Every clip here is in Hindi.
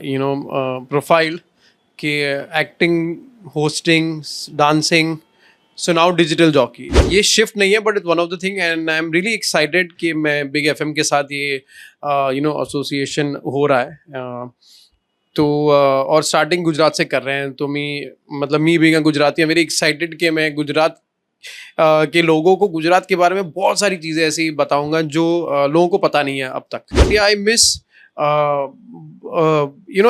प्रोफाइल कि acting, hosting, dancing, so now digital jockey. ये शिफ्ट नहीं है but it's one of the thing and I am really excited कि मैं बिग एफएम के साथ ये एसोसिएशन हो रहा है। और स्टार्टिंग गुजरात से कर रहे हैं, तो me being a Gujarati I very excited कि मैं गुजरात के लोगों को गुजरात के बारे में बहुत सारी चीज़ें ऐसी बताऊंगा जो लोगों को पता नहीं है अब तक। I miss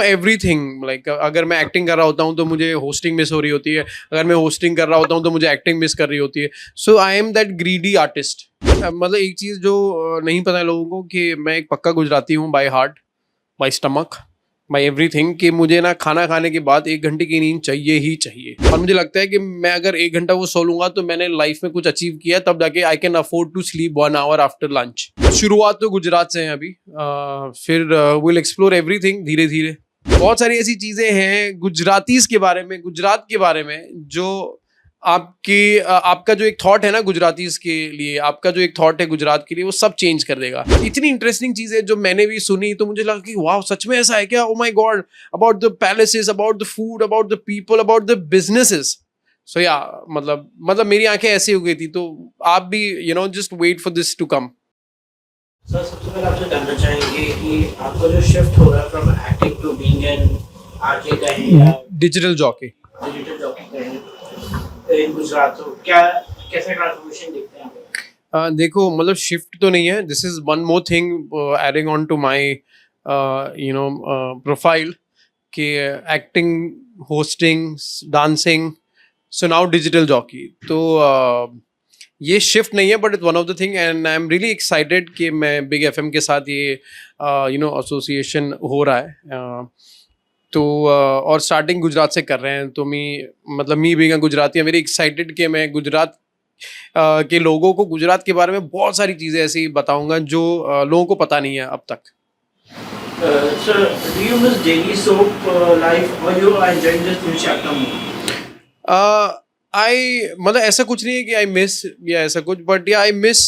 everything. लाइक अगर मैं एक्टिंग कर रहा होता हूँ तो मुझे होस्टिंग मिस हो रही होती है, अगर मैं होस्टिंग कर रहा होता हूँ तो मुझे एक्टिंग मिस कर रही होती है। So I am that greedy artist. मतलब एक चीज़ जो नहीं पता है लोगों को कि मैं एक पक्का गुजराती हूँ, by heart, by stomach, by everything, कि मुझे ना खाना खाने के बाद 1 घंटे की नींद चाहिए ही चाहिए। और मुझे लगता है कि मैं अगर 1 घंटा वो सो लूंगा तो मैंने लाइफ में कुछ अचीव किया, तब जाके I can afford to sleep 1 hour after lunch. शुरुआत तो गुजरात से है अभी, फिर विल एक्सप्लोर एवरीथिंग धीरे धीरे। बहुत सारी ऐसी चीजें हैं गुजरातीज के बारे में, गुजरात के बारे में, जो आपका जो एक थॉट है ना गुजरातीज के लिए, आपका जो एक थॉट है गुजरात के लिए, वो सब चेंज कर देगा। इतनी इंटरेस्टिंग चीज है जो मैंने भी सुनी तो मुझे लगा कि वाह, सच में ऐसा है क्या? Oh my God, about the palaces, about the food, about the people, about the businesses. So yeah मतलब मेरी आंखें ऐसी हो गई थी। तो आप भी just wait for this to come. Sir, सबसे पहले आपसे जानना चाहेंगे कि आपका जो शिफ्ट हो रहा है from acting to being an RJ कहें या डिजिटल जॉकी, डिजिटल जॉकी कहें इन गुजरात, तो क्या कैसा ट्रांसफॉर्मेशन देखते हैं आप? देखो, मतलब शिफ्ट तो नहीं है। This is one more thing adding on to my profile कि acting, hosting, dancing, so now digital jockey. तो ये शिफ्ट नहीं है but it's one of the thing and I am really excited कि मैं बिग एफएम के साथ ये एसोसिएशन हो रहा है। और स्टार्टिंग गुजरात से कर रहे हैं, तो me being a Gujarati I am very excited कि मैं गुजरात के लोगों को गुजरात के बारे में बहुत सारी चीज़ें ऐसी बताऊंगा जो लोगों को पता नहीं है अब तक। Sir, do you miss daily soap life और you are enjoying this new chapter more? मतलब ऐसा कुछ नहीं है कि आई मिस या ऐसा कुछ, बट या आई मिस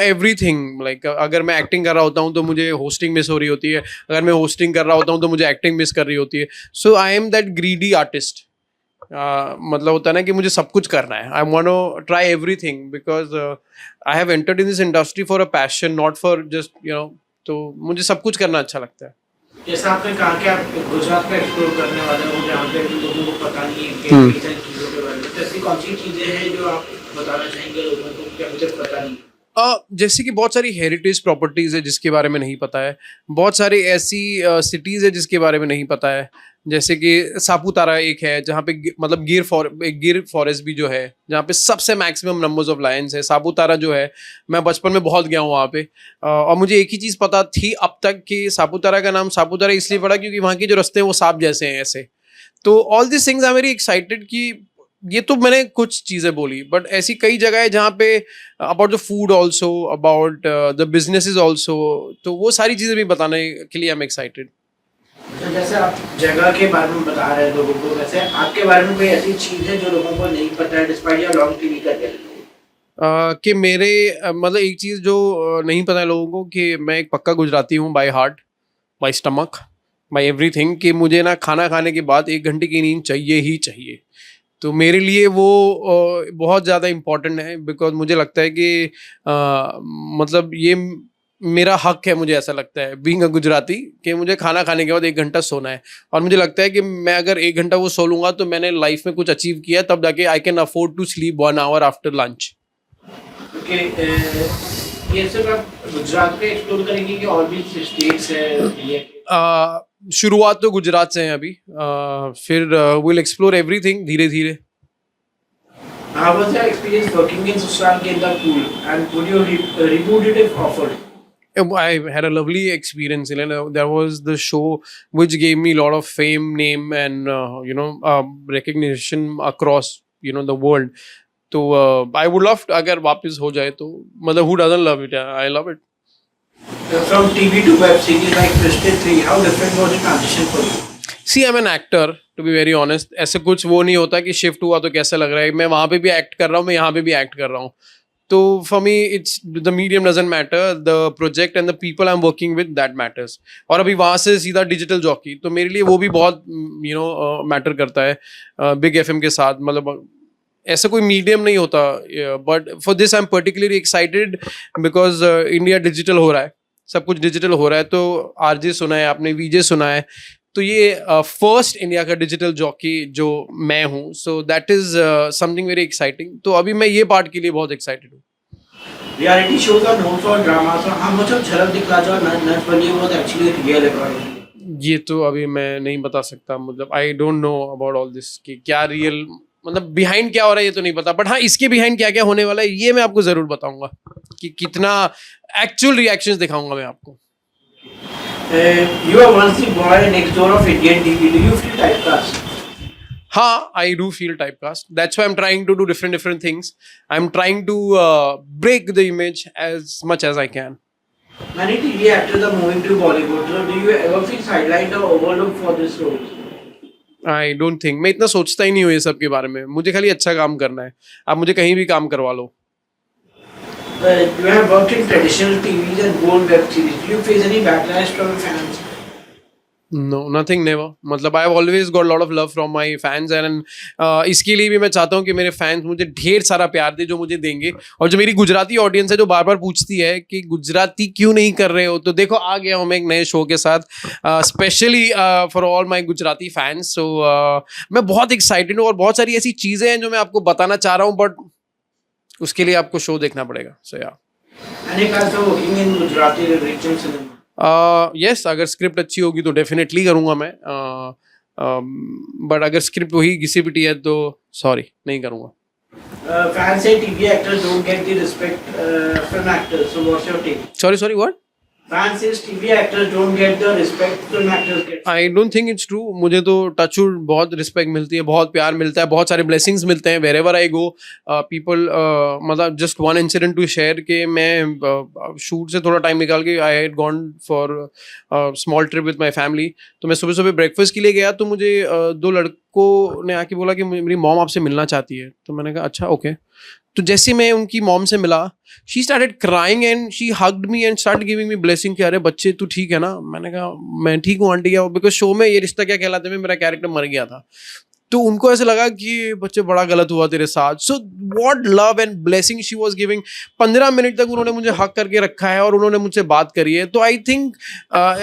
एवरीथिंग। लाइक अगर मैं एक्टिंग कर रहा होता हूँ तो मुझे होस्टिंग मिस हो रही होती है, अगर मैं होस्टिंग कर रहा होता हूँ तो मुझे एक्टिंग मिस कर रही होती है। So I am that greedy artist. मतलब होता है ना कि मुझे सब कुछ करना है। I want to try everything because I have entered in this industry for a passion, not for just तो मुझे सब कुछ करना अच्छा लगता है। जैसा आपने कहा कि आप गुजरात का एक्सप्लोर करने वाले हो जहाँ पे लोगों को पता नहीं है कि कई सारी चीज़ों के बारे में, तो ऐसी कौन सी चीज़ें हैं जो आप बताना चाहेंगे लोगों को कि अभी तक पता नहीं? जैसे कि बहुत सारी हेरिटेज प्रॉपर्टीज़ है जिसके बारे में नहीं पता है, बहुत सारी ऐसी सिटीज़ है जिसके बारे में नहीं पता है। जैसे कि सापुतारा एक है जहाँ पे मतलब गिर फॉरेस्ट भी जो है, जहाँ पे सबसे मैक्सिमम नंबर्स ऑफ लायंस है। सापुतारा जो है, मैं बचपन में बहुत गया हूँ वहाँ पे, और मुझे एक ही चीज़ पता थी अब तक कि सापुतारा का नाम सापुतारा इसलिए पड़ा क्योंकि वहाँ के जो रास्ते हैं वो सांप जैसे हैं ऐसे। तो all this things I am very excited कि ये तो मैंने कुछ चीज़ें बोली, बट ऐसी कई जगह है जहाँ पे about the food also, about the businesses also, तो वो सारी चीज़ें भी बताने के लिए आई एम एक्साइटेड। तो जैसे आप जगह के बारे में बता रहे हैं लोगों को, वैसे आपके बारे में कोई ऐसी चीज़ है जो लोगों को नहीं पता है डिस्पाइट या लॉन्ग टीवी करके? कि मेरे मतलब एक चीज़ जो नहीं पता है लोगों को कि मैं एक पक्का गुजराती हूँ, by heart, by stomach, by everything, कि मुझे ना खाना खाने के बाद 1 घंटे की नींद चाहिए ही चाहिए। तो मेरे लिए वो बहुत ज़्यादा इम्पोर्टेंट है बिकॉज मुझे लगता है कि मतलब ये मेरा हक है। मुझे ऐसा लगता है बीइंग अ गुजराती कि मुझे खाना खाने के बाद 1 घंटा सोना है, और मुझे लगता है कि मैं अगर 1 घंटा वो सो लूँगा तो मैंने लाइफ में कुछ अचीव किया, तब जाके I can afford to sleep 1 hour after lunch. Okay, ये सिर्फ आप गुजरात पे एक्सप्लोर करेंगे कि और भी स्टेट्स है इंडिया के? शुरुआत तो गुजरात से है अभी, फिर विल एक्सप्लोर एवरीथिंग धीरे धीरे। How was your experience working in Susran Kendra pool, and would you reboot it if offered? I had a lovely experience. There was the show which gave me a lot of fame, name, and recognition across the world. तो I would love अगर वापस हो जाए तो, मतलब who doesn't love it? I love it. From TV to web series like Twisted 3, how different was the transition for you? See, I'm an actor, to be very honest. ऐसे कुछ वो नहीं होता कि शिफ्ट हुआ तो कैसा लग रहा है। मैं वहाँ पे भी एक्ट कर रहा हूँ, मैं यहाँ पे भी एक्ट कर रहा हूँ। तो for me it's the medium doesn't matter, the project and the people I am working with that matters. और अभी वहाँ से सीधा डिजिटल जॉकी, तो मेरे लिए वो भी बहुत मैटर करता है बिग एफएम के साथ. मतलब ऐसा कोई मीडियम नहीं होता, but for this I am particularly excited because India digital हो रहा है, सब कुछ डिजिटल हो रहा है. तो आरजे सुना है आपने, वीजे सुना है, तो ये फर्स्ट इंडिया का डिजिटल जॉकी जो मैं हूँ. So that is something very exciting. तो अभी मैं ये पार्ट के लिए बहुत एक्साइटेड हूँ. Reality shows are known for drama, so how much of झलक दिखला जो नच बनी was actually real according to you? ये तो अभी मैं नहीं बता सकता. मतलब I don't know about all this कि क्या रियल, मतलब बिहाइंड क्या हो रहा है ये तो नहीं पता. बट हाँ, इसके बिहाइंड क्या क्या होने वाला है ये मैं आपको जरूर बताऊंगा कि कितना एक्चुअल रिएक्शंस दिखाऊंगा मैं आपको. You are once the boy next door of Indian TV. Do you feel typecast? हाँ, I do feel typecast. That's why I'm trying to do different things. I'm trying to break the image as much as I can. Many TV actors are moving to Bollywood. So do you ever feel sidelined or overlooked for this role? I don't think. मैं इतना सोचता ही नहीं हूँ ये सब के बारे में. मुझे खाली अच्छा काम करना है. आप मुझे कहीं भी काम करवा लो. You have worked in traditional TVs and gold web series. Do you face any backlash from fans? No, nothing, never. मतलब I have always got a lot of love from my fans and इसके लिए भी मैं चाहता हूँ कि मेरे fans मुझे ढेर सारा प्यार दे जो मुझे देंगे. और जो मेरी गुजराती ऑडियंस है जो बार बार पूछती है कि गुजराती क्यों नहीं कर रहे हो, तो देखो आ गया हूँ मैं एक नए शो के साथ specially for all my Gujarati fans. So मैं बहुत एक्साइटेड हूँ और बहुत सारी ऐसी चीज़ें हैं जो मैं आपको बताना चाह रहा हूँ, बट उसके लिए आपको शो देखना पड़ेगा. सो या Any plans for working in Gujarati regional cinema? Yes, अगर स्क्रिप्ट अच्छी होगी तो डेफिनेटली करूँगा मैं. बट अगर स्क्रिप्ट वही घिसी पिटी है तो सॉरी, नहीं करूँगा. Fans say TV actors don't get the respect film actors. So what's your take? Sorry what? Fans says TV actors don't get the respect film actors get. I don't think it's true. मुझे तो टचवुड बहुत रिस्पेक्ट मिलती है, बहुत प्यार मिलता है, बहुत सारे ब्लेसिंग्स मिलते हैं wherever I go. People मतलब just one incident to share के मैं शूट से थोड़ा टाइम निकाल के I had gone for small trip with my family. तो मैं सुबह सुबह ब्रेकफास्ट के लिए गया तो मुझे दो लड़कों ने आके बोला कि मेरी मॉम आपसे मिलना चाहती है. तो मैंने कहा अच्छा ओके. तो जैसे मैं उनकी मॉम से मिला, she started crying and she hugged me and start giving me blessing कि अरे बच्चे तू ठीक है ना. मैंने कहा मैं ठीक हूँ आंटी. बिकॉज शो में ये रिश्ता क्या कहलाते में मेरा कैरेक्टर मर गया था, तो उनको ऐसे लगा कि बच्चे बड़ा गलत हुआ तेरे साथ. So what love and blessing she was giving. 15 minute तक उन्होंने मुझे हक करके रखा है और उन्होंने मुझसे बात करी है. तो I think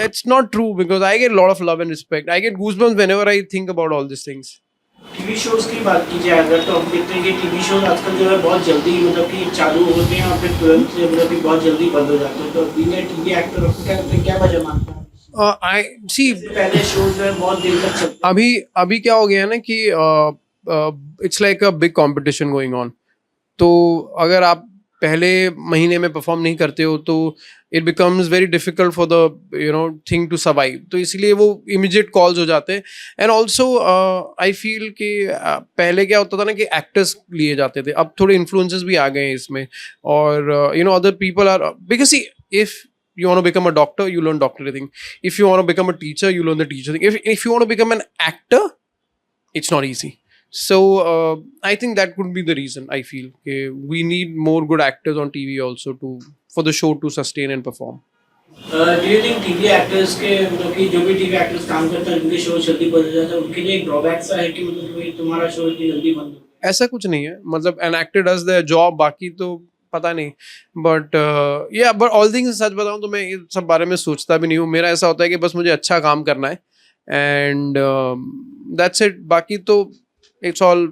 it's not true because I get lot of love and respect. I get goosebumps whenever I think about all this things. TV shows की बात की जाए अगर, तो हम देखते हैं कि टीवी शोज आजकल जो है बहुत जल्दी मतलब कि चालू होते हैं और फिर तुरंत से मतलब कि बहुत जल्दी बंद हो जाते हैं. तो बीइंग अ टीवी एक्टर क्या वजह मानते हैं? आई सी पहले शोज जो है बहुत देर तक चलते. अभी क्या हो गया है ना कि it's like a big competition going on. तो अगर आप पहले महीने में परफॉर्म नहीं करते हो तो it becomes very difficult for the thing to survive. तो इसलिए वो इमीडिएट कॉल्स हो जाते हैं. एंड ऑल्सो आई फील कि पहले क्या होता था ना कि एक्टर्स लिए जाते थे, अब थोड़े इन्फ्लुएंसेस भी आ गए हैं इसमें. और other people are because if you want to become a doctor, you learn doctor thing. If you want to become a teacher, you learn the teacher thing. If you want to become an actor, it's not easy. So I think that could be the reason. I feel we need more good actors on TV also for the show to sustain and perform. Do you think TV actors के मतलब कि जो भी TV actors काम करते हैं उनके शो जल्दी बंद हो जाता है, उनके लिए एक ड्रॉबैक सा है कि मतलब कि तुम्हारा शो इतनी जल्दी बंद हो? ऐसा कुछ नहीं है. मतलब an actor does their job, बाकी तो पता नहीं. But but all things such बताऊं तो मैं ये सब बारे में सोचता भी नहीं हूँ. मेरा ऐसा होता है कि बस मुझे अच्छा काम करना है एंड दैट्स इट. बाकी तो इट्स ऑल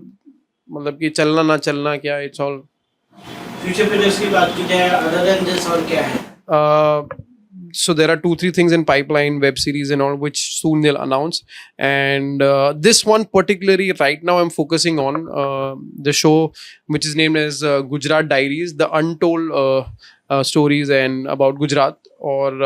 मतलब कि चलना ना चलना क्या, इट्स ऑल. फ्यूचर प्रोजेक्ट्स की बात की जाए अदर देन दिस और क्या है? So there are 2-3 things in pipeline, web series and all, which soon they'll announce. And this one particularly right now I'm focusing on the show which is named as Gujarat Diaries, the untold stories and about Gujarat. और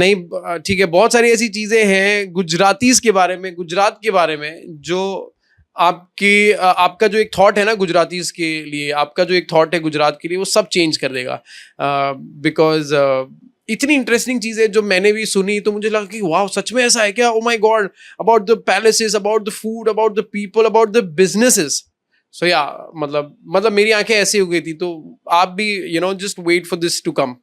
नहीं ठीक है, बहुत सारी ऐसी चीज़ें हैं गुजरातीज के बारे में, गुजरात के बारे में, जो आपका जो एक थॉट है ना गुजरातीज के लिए, आपका जो एक थॉट है गुजरात के लिए, वो सब चेंज कर देगा. बिकॉज इतनी इंटरेस्टिंग चीज़ है जो मैंने भी सुनी तो मुझे लगा कि वाह सच में ऐसा है क्या. Oh my God, about the palaces, about the food, about the people, about the businesses. So yeah मतलब मेरी आंखें ऐसी हो गई थी, तो आप भी just wait for this to come.